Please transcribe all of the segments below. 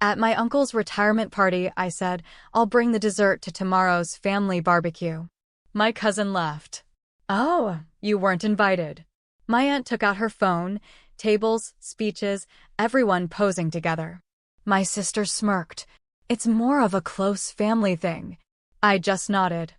At my uncle's retirement party, I said, I'll bring the dessert to tomorrow's family barbecue. My cousin laughed. Oh, you weren't invited. My aunt took out her phone, tables, speeches, everyone posing together. My sister smirked. It's more of a close family thing. I just nodded.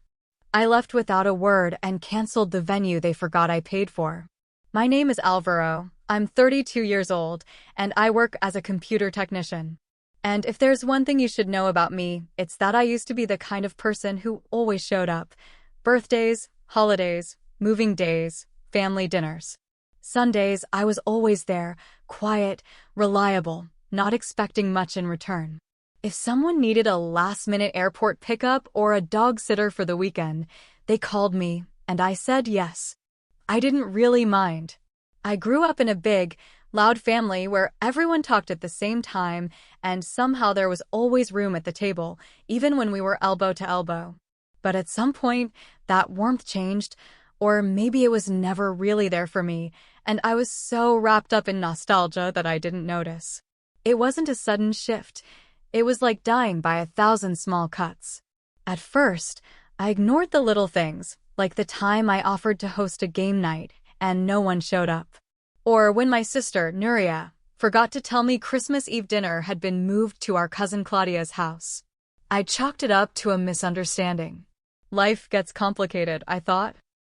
I left without a word and canceled the venue they forgot I paid for. My name is Alvaro. I'm 32 years old, and I work as a computer technician. And if there's one thing you should know about me, it's that I used to be the kind of person who always showed up. Birthdays, holidays, moving days, family dinners. Sundays, I was always there, quiet, reliable, not expecting much in return. If someone needed a last-minute airport pickup or a dog sitter for the weekend, they called me, and I said yes. I didn't really mind. I grew up in a big, loud family where everyone talked at the same time, and somehow there was always room at the table, even when we were elbow to elbow. But at some point, that warmth changed, or maybe it was never really there for me, and I was so wrapped up in nostalgia that I didn't notice. It wasn't a sudden shift. It was like dying by 1,000 small cuts. At first, I ignored the little things, like the time I offered to host a game night and no one showed up. Or when my sister, Nuria, forgot to tell me Christmas Eve dinner had been moved to our cousin Claudia's house. I chalked it up to a misunderstanding. Life gets complicated, I thought.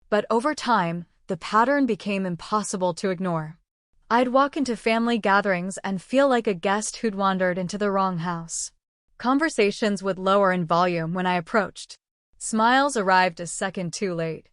But over time, the pattern became impossible to ignore. I'd walk into family gatherings and feel like a guest who'd wandered into the wrong house. Conversations would lower in volume when I approached. Smiles arrived a second too late.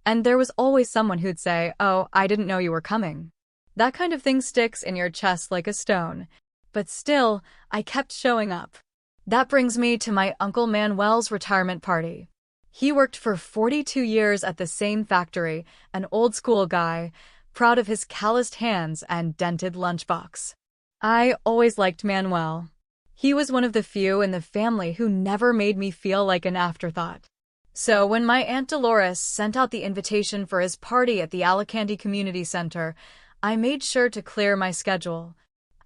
And there was always someone who'd say, "Oh, I didn't know you were coming." That kind of thing sticks in your chest like a stone. But still, I kept showing up. That brings me to my Uncle Manuel's retirement party. He worked for 42 years at the same factory, an old-school guy, proud of his calloused hands and dented lunchbox. I always liked Manuel. He was one of the few in the family who never made me feel like an afterthought. So when my Aunt Dolores sent out the invitation for his party at the Alicante Community Center, I made sure to clear my schedule.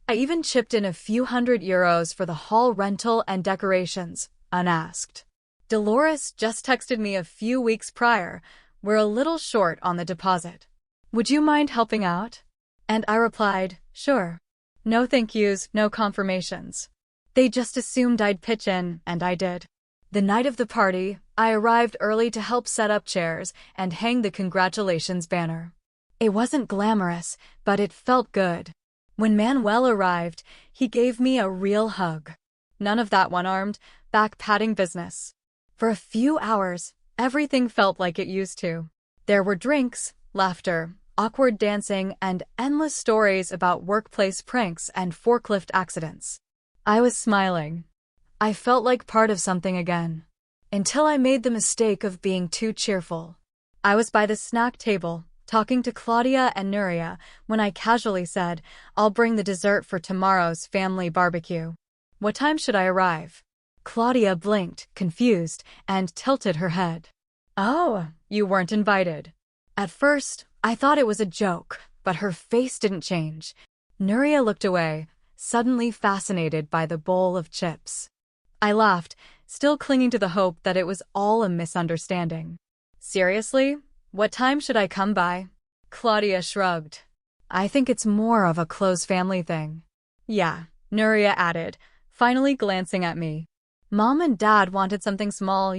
I even chipped in a few €100 for the hall rental and decorations, unasked. Dolores just texted me a few weeks prior, "We're a little short on the deposit. Would you mind helping out?" And I replied, "Sure." No thank yous, no confirmations. They just assumed I'd pitch in, and I did. The night of the party, I arrived early to help set up chairs and hang the congratulations banner. It wasn't glamorous, but it felt good. When Manuel arrived, he gave me a real hug. None of that one-armed, back-patting business. For a few hours, everything felt like it used to. There were drinks, laughter, awkward dancing, and endless stories about workplace pranks and forklift accidents. I was smiling. I felt like part of something again. Until I made the mistake of being too cheerful. I was by the snack table, talking to Claudia and Nuria, when I casually said, "I'll bring the dessert for tomorrow's family barbecue. What time should I arrive?" Claudia blinked, confused, and tilted her head. "Oh, you weren't invited." At first, I thought it was a joke, but her face didn't change. Nuria looked away, suddenly fascinated by the bowl of chips. I laughed, still clinging to the hope that it was all a misunderstanding. "Seriously? What time should I come by?" Claudia shrugged. "I think it's more of a close family thing." "Yeah," Nuria added, finally glancing at me. "Mom and Dad wanted something small,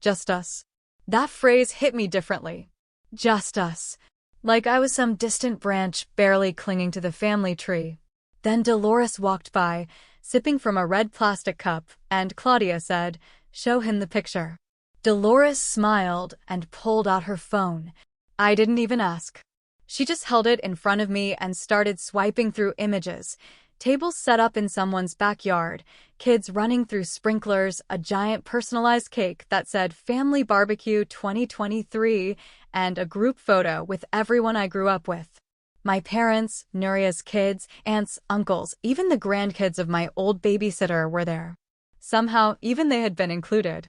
just us." That phrase hit me differently. Just us. Like I was some distant branch barely clinging to the family tree. Then Dolores walked by, sipping from a red plastic cup, and Claudia said, "Show him the picture." Dolores smiled and pulled out her phone. I didn't even ask. She just held it in front of me and started swiping through images. Tables set up in someone's backyard, kids running through sprinklers, a giant personalized cake that said Family Barbecue 2023, and a group photo with everyone I grew up with. My parents, Nuria's kids, aunts, uncles, even the grandkids of my old babysitter were there. Somehow, even they had been included.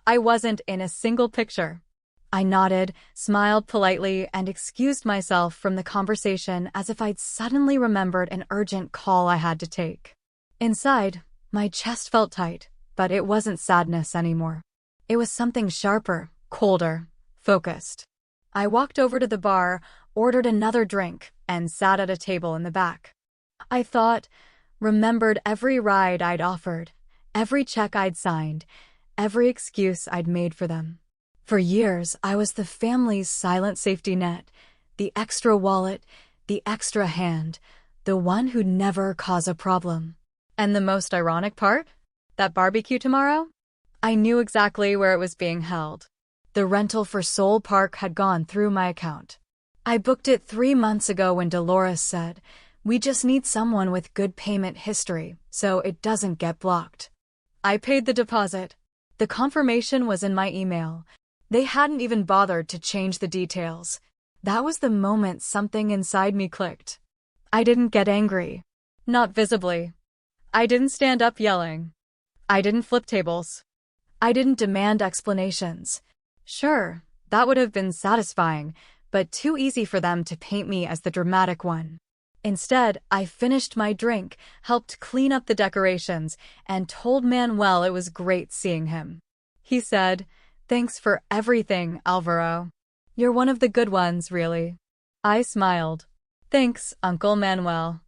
I wasn't in a single picture. I nodded, smiled politely, and excused myself from the conversation as if I'd suddenly remembered an urgent call I had to take. Inside, My chest felt tight, but it wasn't sadness anymore. It was something sharper, colder, focused. I walked over to the bar, ordered another drink, and sat at a table in the back. I thought, remembered every ride I'd offered, every check I'd signed, every excuse I'd made for them. For years, I was the family's silent safety net, the extra wallet, the extra hand, the one who'd never cause a problem. And the most ironic part? That barbecue tomorrow? I knew exactly where it was being held. The rental for Soul Park had gone through my account. I booked it 3 months ago when Dolores said, "We just need someone with good payment history, so it doesn't get blocked." I paid the deposit. The confirmation was in my email. They hadn't even bothered to change the details. That was the moment something inside me clicked. I didn't get angry. Not visibly. I didn't stand up yelling. I didn't flip tables. I didn't demand explanations. Sure, that would have been satisfying, but too easy for them to paint me as the dramatic one. Instead, I finished my drink, helped clean up the decorations, and told Manuel it was great seeing him. He said, "Thanks for everything, Alvaro. You're one of the good ones, really." I smiled. "Thanks, Uncle Manuel.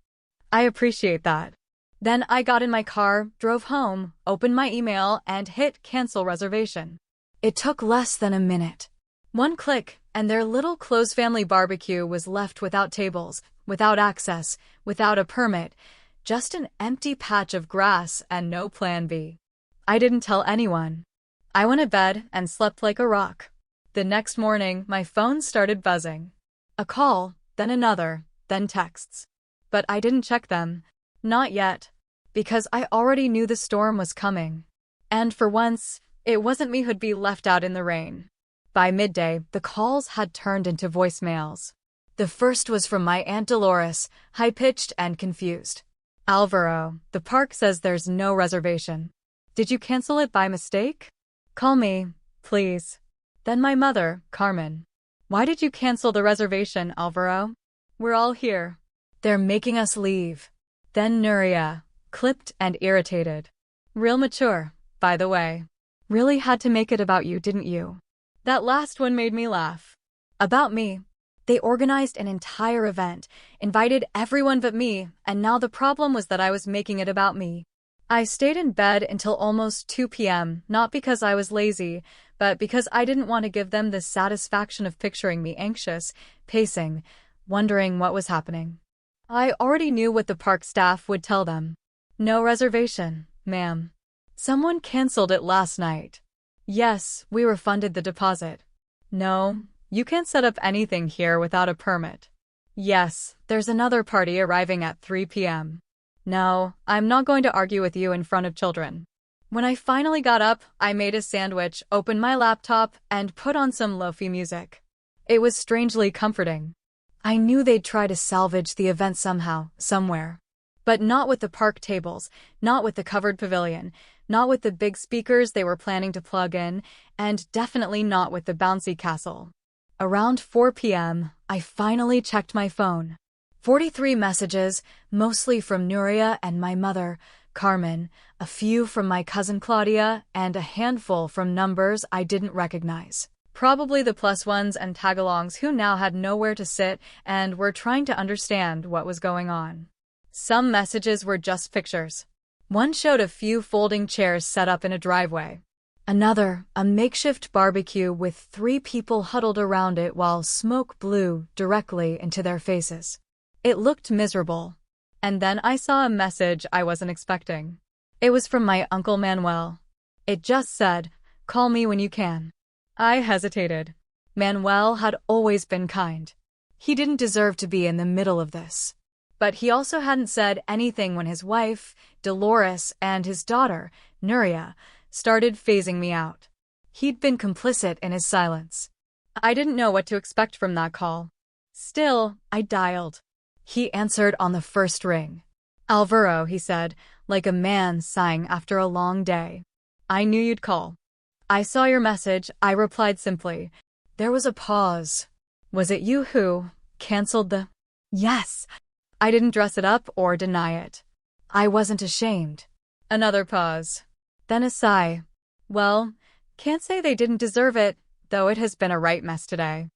I appreciate that." Then I got in my car, drove home, opened my email, and hit cancel reservation. It took less than a minute. One click, and their little close family barbecue was left without tables, without access, without a permit, just an empty patch of grass and no plan B. I didn't tell anyone. I went to bed and slept like a rock. The next morning, my phone started buzzing. A call, then another, then texts. But I didn't check them. Not yet. Because I already knew the storm was coming. And for once, it wasn't me who'd be left out in the rain. By midday, the calls had turned into voicemails. The first was from my Aunt Dolores, high-pitched and confused. "Alvaro, the park says there's no reservation. Did you cancel it by mistake? Call me, please." Then my mother, Carmen. "Why did you cancel the reservation, Alvaro? We're all here. They're making us leave." Then Nuria, clipped and irritated. "Real mature, by the way. Really had to make it about you, didn't you?" That last one made me laugh. About me. They organized an entire event, invited everyone but me, and now the problem was that I was making it about me. I stayed in bed until almost 2 p.m., not because I was lazy, but because I didn't want to give them the satisfaction of picturing me anxious, pacing, wondering what was happening. I already knew what the park staff would tell them. "No reservation, ma'am. Someone canceled it last night." "Yes, we refunded the deposit." "No, you can't set up anything here without a permit." "Yes, there's another party arriving at 3 p.m. "No, I'm not going to argue with you in front of children." When I finally got up, I made a sandwich, opened my laptop, and put on some lofi music. It was strangely comforting. I knew they'd try to salvage the event somehow, somewhere. But not with the park tables, not with the covered pavilion, not with the big speakers they were planning to plug in, and definitely not with the bouncy castle. Around 4 p.m., I finally checked my phone. 43 messages, mostly from Nuria and my mother, Carmen, a few from my cousin Claudia, and a handful from numbers I didn't recognize. Probably the plus ones and tagalongs who now had nowhere to sit and were trying to understand what was going on. Some messages were just pictures. One showed a few folding chairs set up in a driveway. Another, a makeshift barbecue with 3 people huddled around it while smoke blew directly into their faces. It looked miserable. And then I saw a message I wasn't expecting. It was from my Uncle Manuel. It just said, "Call me when you can." I hesitated. Manuel had always been kind. He didn't deserve to be in the middle of this. But he also hadn't said anything when his wife, Dolores, and his daughter, Nuria, started phasing me out. He'd been complicit in his silence. I didn't know what to expect from that call. Still, I dialed. He answered on the first ring. "Alvaro," he said, like a man sighing after a long day. "I knew you'd call." "I saw your message," I replied simply. There was a pause. "Was it you who canceled the—" "Yes." I didn't dress it up or deny it. I wasn't ashamed. Another pause. Then a sigh. Well, can't say they didn't deserve it, though it has been a right mess today.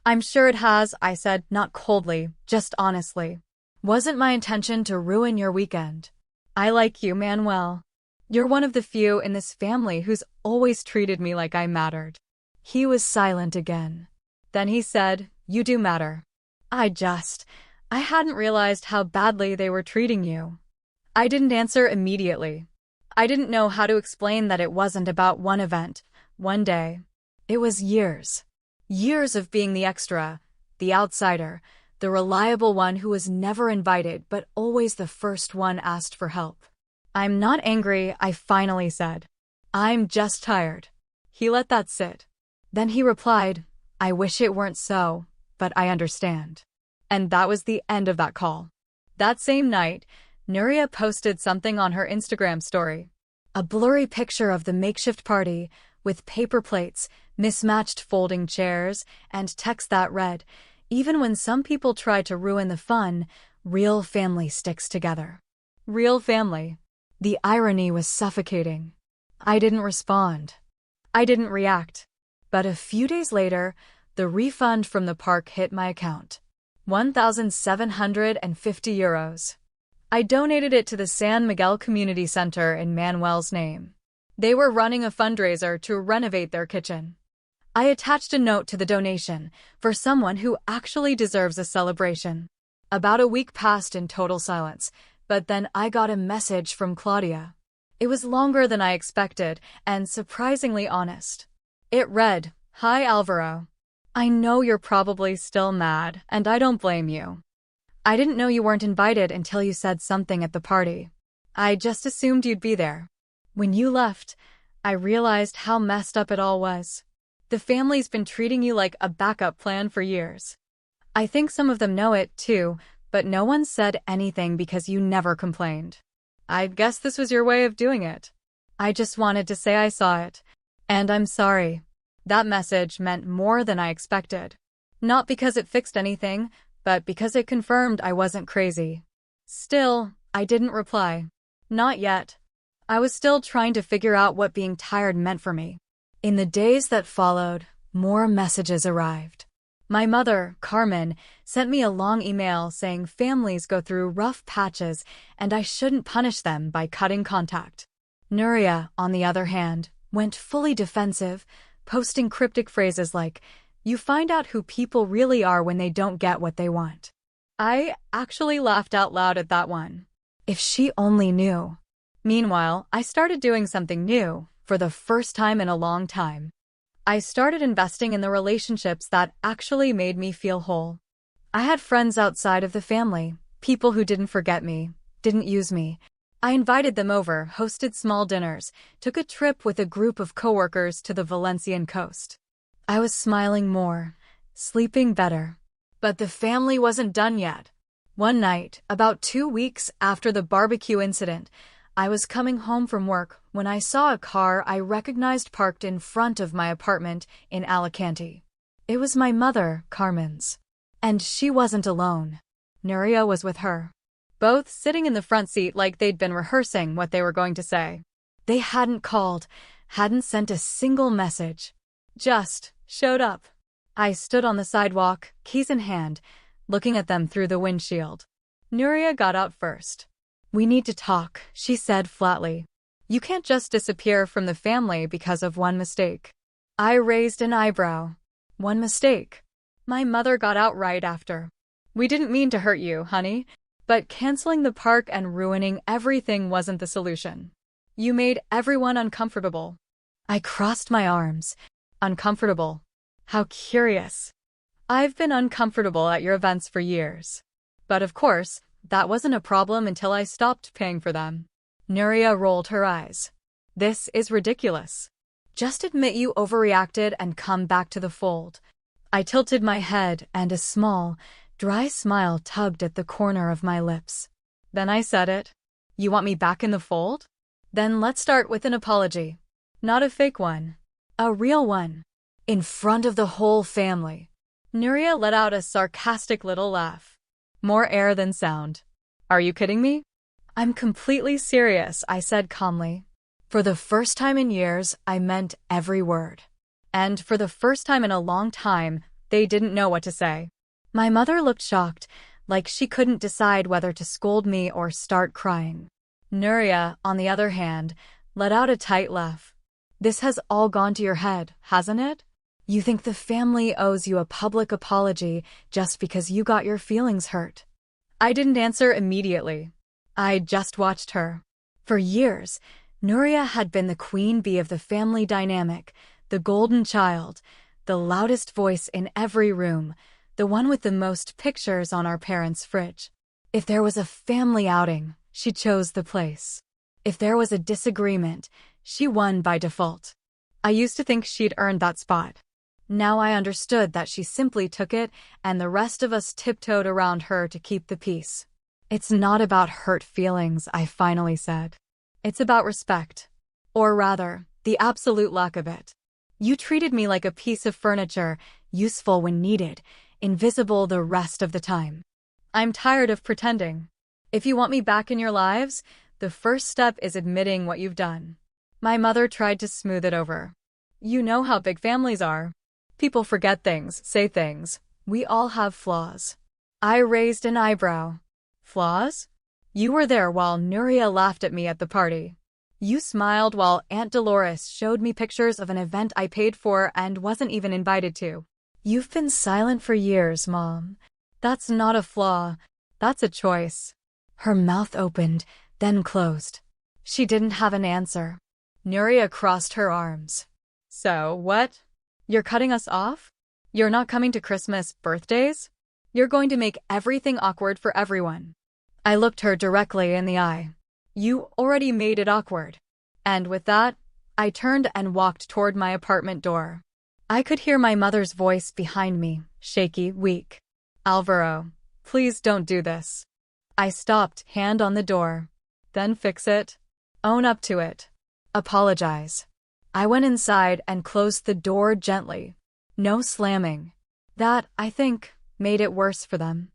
I'm sure it has, I said, not coldly, just honestly. Wasn't my intention to ruin your weekend. I like you, Manuel. You're one of the few in this family who's always treated me like I mattered. He was silent again. Then he said, You do matter. I hadn't realized how badly they were treating you. I didn't answer immediately. I didn't know how to explain that it wasn't about one event, one day. It was years. Years of being the extra, the outsider, the reliable one who was never invited but always the first one asked for help. I'm not angry, I finally said. I'm just tired. He let that sit. Then he replied, I wish it weren't so, but I understand. And that was the end of that call. That same night, Nuria posted something on her Instagram story. A blurry picture of the makeshift party, with paper plates, mismatched folding chairs, and text that read, Even when some people try to ruin the fun, real family sticks together. Real family. The irony was suffocating. I didn't respond. I didn't react. But a few days later, the refund from the park hit my account. €1,750. I donated it to the San Miguel Community Center in Manuel's name. They were running a fundraiser to renovate their kitchen. I attached a note to the donation for someone who actually deserves a celebration. About a week passed in total silence, but then I got a message from Claudia. It was longer than I expected and surprisingly honest. It read, Hi Alvaro. I know you're probably still mad, and I don't blame you. I didn't know you weren't invited until you said something at the party. I just assumed you'd be there. When you left, I realized how messed up it all was. The family's been treating you like a backup plan for years. I think some of them know it, too, but no one said anything because you never complained. I guess this was your way of doing it. I just wanted to say I saw it. And I'm sorry. That message meant more than I expected. Not because it fixed anything, but because it confirmed I wasn't crazy. Still, I didn't reply. Not yet. I was still trying to figure out what being tired meant for me. In the days that followed, more messages arrived. My mother, Carmen, sent me a long email saying families go through rough patches and I shouldn't punish them by cutting contact. Nuria, on the other hand, went fully defensive, posting cryptic phrases like, You find out who people really are when they don't get what they want. I actually laughed out loud at that one. If she only knew. Meanwhile, I started doing something new, for the first time in a long time. I started investing in the relationships that actually made me feel whole. I had friends outside of the family, people who didn't forget me, didn't use me. I invited them over, hosted small dinners, took a trip with a group of coworkers to the Valencian coast. I was smiling more, sleeping better. But the family wasn't done yet. One night, about 2 weeks after the barbecue incident, I was coming home from work when I saw a car I recognized parked in front of my apartment in Alicante. It was my mother, Carmen's. And she wasn't alone. Nuria was with her. Both sitting in the front seat like they'd been rehearsing what they were going to say. They hadn't called, hadn't sent a single message. Just showed up. I stood on the sidewalk, keys in hand, looking at them through the windshield. Nuria got out first. We need to talk, she said flatly. You can't just disappear from the family because of one mistake. I raised an eyebrow. One mistake. My mother got out right after. We didn't mean to hurt you, honey, but canceling the park and ruining everything wasn't the solution. You made everyone uncomfortable. I crossed my arms. Uncomfortable. How curious. I've been uncomfortable at your events for years. But of course, that wasn't a problem until I stopped paying for them. Nuria rolled her eyes. This is ridiculous. Just admit you overreacted and come back to the fold. I tilted my head and a small, dry smile tugged at the corner of my lips. Then I said it. You want me back in the fold? Then let's start with an apology. Not a fake one. A real one. In front of the whole family. Nuria let out a sarcastic little laugh. More air than sound. Are you kidding me? I'm completely serious, I said calmly. For the first time in years, I meant every word. And for the first time in a long time, they didn't know what to say. My mother looked shocked, like she couldn't decide whether to scold me or start crying. Nuria, on the other hand, let out a tight laugh. This has all gone to your head, hasn't it? You think the family owes you a public apology just because you got your feelings hurt. I didn't answer immediately. I just watched her. For years, Nuria had been the queen bee of the family dynamic, the golden child, the loudest voice in every room, the one with the most pictures on our parents' fridge. If there was a family outing, she chose the place. If there was a disagreement, she won by default. I used to think she'd earned that spot. Now I understood that she simply took it and the rest of us tiptoed around her to keep the peace. It's not about hurt feelings, I finally said. It's about respect. Or rather, the absolute lack of it. You treated me like a piece of furniture, useful when needed, invisible the rest of the time. I'm tired of pretending. If you want me back in your lives, the first step is admitting what you've done. My mother tried to smooth it over. You know how big families are. People forget things, say things. We all have flaws. I raised an eyebrow. Flaws? You were there while Nuria laughed at me at the party. You smiled while Aunt Dolores showed me pictures of an event I paid for and wasn't even invited to. You've been silent for years, Mom. That's not a flaw. That's a choice. Her mouth opened, then closed. She didn't have an answer. Nuria crossed her arms. So, what? You're cutting us off? You're not coming to Christmas birthdays? You're going to make everything awkward for everyone. I looked her directly in the eye. You already made it awkward. And with that, I turned and walked toward my apartment door. I could hear my mother's voice behind me, shaky, weak. Alvaro, please don't do this. I stopped, hand on the door. Then fix it. Own up to it. Apologize. I went inside and closed the door gently. No slamming. That, I think, made it worse for them.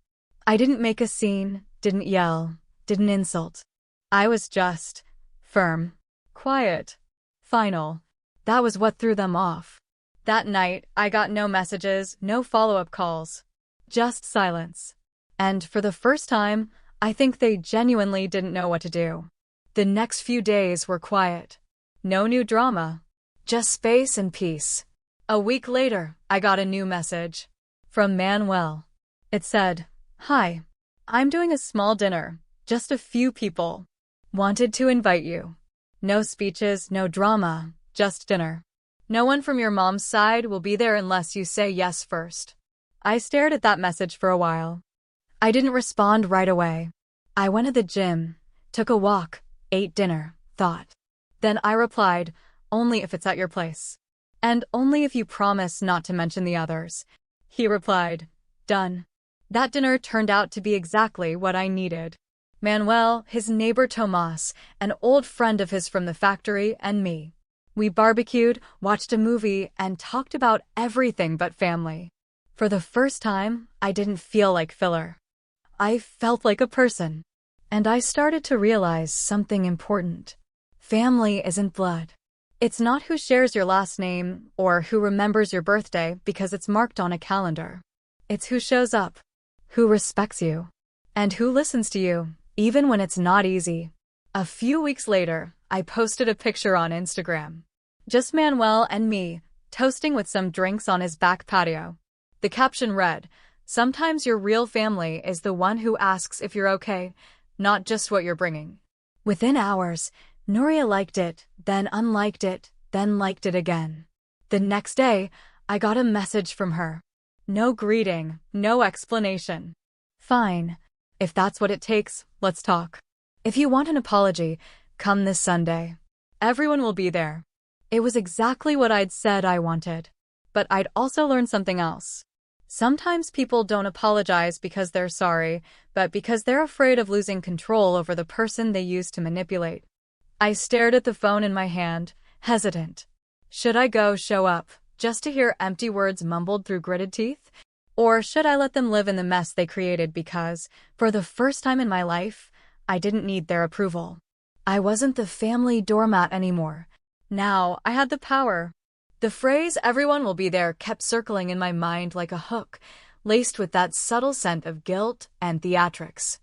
I didn't make a scene, didn't yell, didn't insult. I was just firm, quiet, final. That was what threw them off. That night, I got no messages, no follow-up calls. Just silence. And for the first time, I think they genuinely didn't know what to do. The next few days were quiet. No new drama. Just space and peace. A week later, I got a new message. From Manuel. It said, "Hi. I'm doing a small dinner. Just a few people. Wanted to invite you. No speeches, no drama, just dinner. No one from your mom's side will be there unless you say yes first." I stared at that message for a while. I didn't respond right away. I went to the gym, took a walk, ate dinner, thought. Then I replied, "Only if it's at your place. And only if you promise not to mention the others." He replied, "Done." That dinner turned out to be exactly what I needed. Manuel, his neighbor Tomas, an old friend of his from the factory, and me. We barbecued, watched a movie, and talked about everything but family. For the first time, I didn't feel like filler. I felt like a person. And I started to realize something important. Family isn't blood. It's not who shares your last name or who remembers your birthday because it's marked on a calendar. It's who shows up, who respects you, and who listens to you, even when it's not easy. A few weeks later, I posted a picture on Instagram. Just Manuel and me, toasting with some drinks on his back patio. The caption read, "Sometimes your real family is the one who asks if you're okay, not just what you're bringing." Within hours, Nuria liked it, then unliked it, then liked it again. The next day, I got a message from her. No greeting, no explanation. "Fine. If that's what it takes, let's talk. If you want an apology, come this Sunday. Everyone will be there." It was exactly what I'd said I wanted. But I'd also learned something else. Sometimes people don't apologize because they're sorry, but because they're afraid of losing control over the person they used to manipulate. I stared at the phone in my hand, hesitant. Should I go show up, just to hear empty words mumbled through gritted teeth? Or should I let them live in the mess they created because, for the first time in my life, I didn't need their approval. I wasn't the family doormat anymore. Now I had the power. The phrase "everyone will be there" kept circling in my mind like a hook, laced with that subtle scent of guilt and theatrics.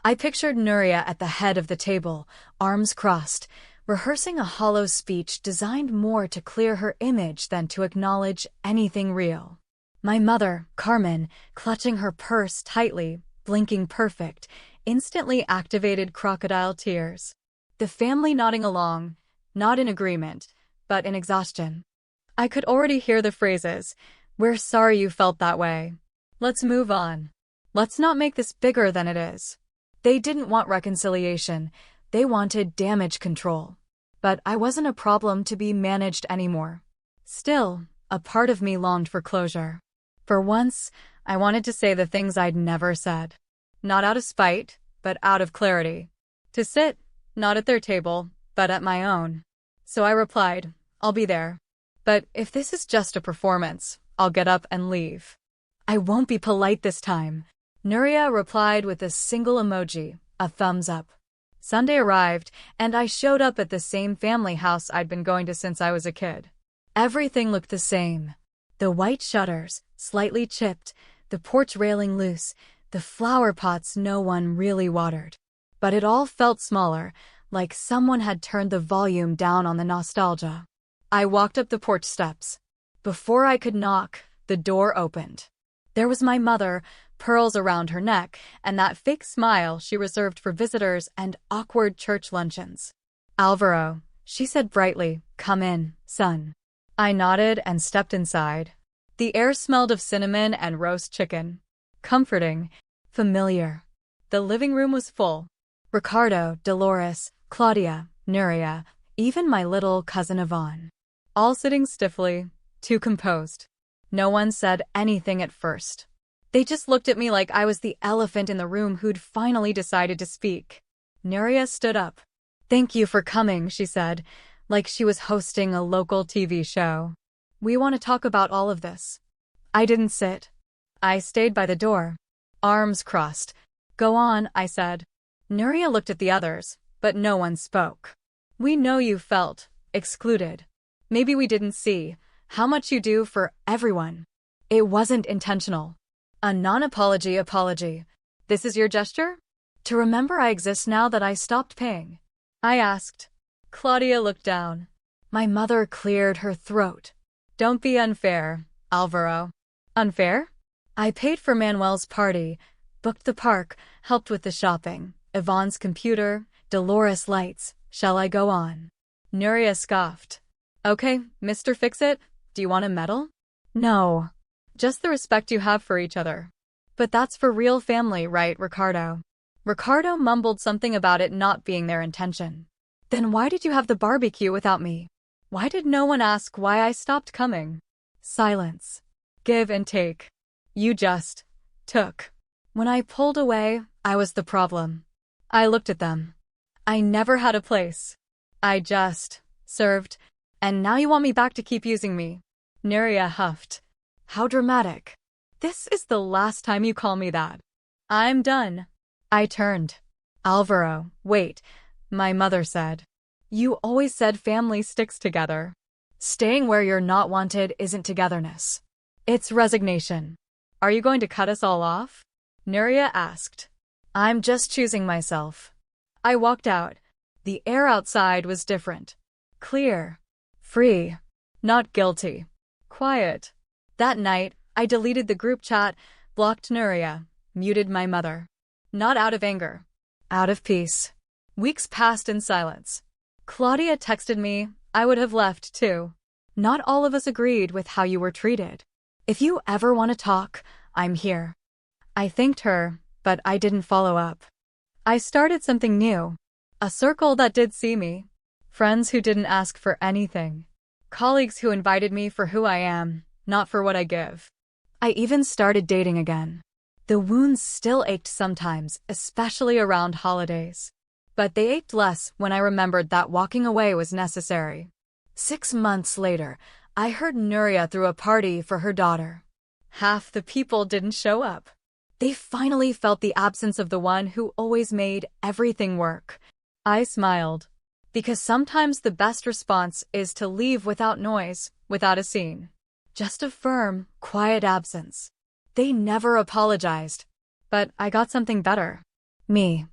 I pictured Nuria at the head of the table, arms crossed, rehearsing a hollow speech designed more to clear her image than to acknowledge anything real. My mother, Carmen, clutching her purse tightly, blinking perfect, instantly activated crocodile tears. The family nodding along, not in agreement, but in exhaustion. I could already hear the phrases, "We're sorry you felt that way. Let's move on. Let's not make this bigger than it is." They didn't want reconciliation. They wanted damage control. But I wasn't a problem to be managed anymore. Still, a part of me longed for closure. For once, I wanted to say the things I'd never said. Not out of spite, but out of clarity. To sit, not at their table, but at my own. So I replied, "I'll be there. But if this is just a performance, I'll get up and leave." "I won't be polite this time," Nuria replied with a single emoji, a thumbs up. Sunday arrived, and I showed up at the same family house I'd been going to since I was a kid. Everything looked the same. The white shutters, slightly chipped, the porch railing loose, the flower pots no one really watered. But it all felt smaller, like someone had turned the volume down on the nostalgia. I walked up the porch steps. Before I could knock, the door opened. There was my mother, pearls around her neck, and that fake smile she reserved for visitors and awkward church luncheons. "Alvaro," she said brightly, "come in, son." I nodded and stepped inside. The air smelled of cinnamon and roast chicken. Comforting, familiar. The living room was full. Ricardo, Dolores, Claudia, Nuria, even my little cousin Yvonne. All sitting stiffly, too composed. No one said anything at first. They just looked at me like I was the elephant in the room who'd finally decided to speak. Nuria stood up. "Thank you for coming," she said, like she was hosting a local TV show. "We want to talk about all of this." I didn't sit. I stayed by the door. Arms crossed. "Go on," I said. Nuria looked at the others, but no one spoke. "We know you felt excluded. Maybe we didn't see how much you do for everyone. It wasn't intentional. A non-apology apology. This is your gesture? To remember I exist now that I stopped paying?" I asked. Claudia looked down. My mother cleared her throat. "Don't be unfair, Alvaro." "Unfair?" "I paid for Manuel's party, booked the park, helped with the shopping, Yvonne's computer, Dolores' lights. Shall I go on?" Nuria scoffed. "Okay, Mr. Fix-It, do you want a medal?" "No. Just the respect you have for each other." "But that's for real family, right, Ricardo?" Ricardo mumbled something about it not being their intention. "Then why did you have the barbecue without me? Why did no one ask why I stopped coming?" Silence. Give and take. You just took. When I pulled away, I was the problem. I looked at them. I never had a place. I just served, and now you want me back to keep using me. Nuria huffed. "How dramatic. This is the last time you call me that. I'm done." I turned. "Alvaro, wait," my mother said. "You always said family sticks together. Staying where you're not wanted isn't togetherness. It's resignation. Are you going to cut us all off?" Nuria asked. "I'm just choosing myself." I walked out. The air outside was different. Clear. Free. Not guilty. Quiet. That night, I deleted the group chat, blocked Nuria, muted my mother. Not out of anger. Out of peace. Weeks passed in silence. Claudia texted me. I would have left too. "Not all of us agreed with how you were treated. If you ever want to talk, I'm here." I thanked her, but I didn't follow up. I started something new. A circle that did see me. Friends who didn't ask for anything. Colleagues who invited me for who I am, not for what I give. I even started dating again. The wounds still ached sometimes, especially around holidays. But they ached less when I remembered that walking away was necessary. 6 months later, I heard Nuria threw a party for her daughter. Half the people didn't show up. They finally felt the absence of the one who always made everything work. I smiled. Because sometimes the best response is to leave without noise, without a scene. Just a firm, quiet absence. They never apologized. But I got something better. Me.